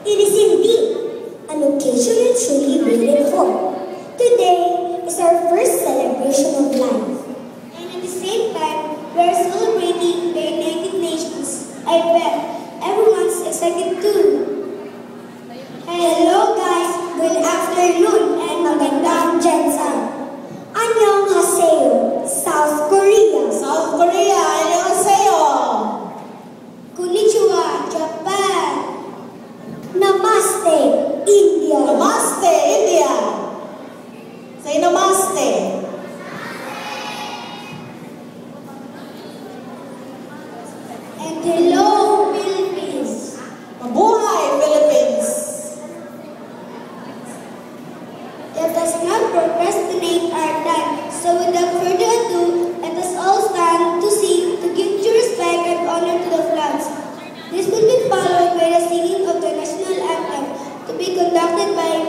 It is indeed an occasion we truly waited for. Today is our first celebration of life. And at the same time, we are celebrating the United Nations. I bet everyone's excited too. Hello guys, good afternoon and magandang Jensen. Annyeonghaseyo, South Korea. South Korea, annyeonghaseyo. Konnichiwa, Japan. Namaste, India. Namaste, India. Say namaste. And hello, Philippines. Mabuhay, Philippines. Let us not procrastinate our time. So without further ado, let us all stand to sing, to give due respect and honor to the flags. This will be followed by the singing of the national anthem, to be conducted by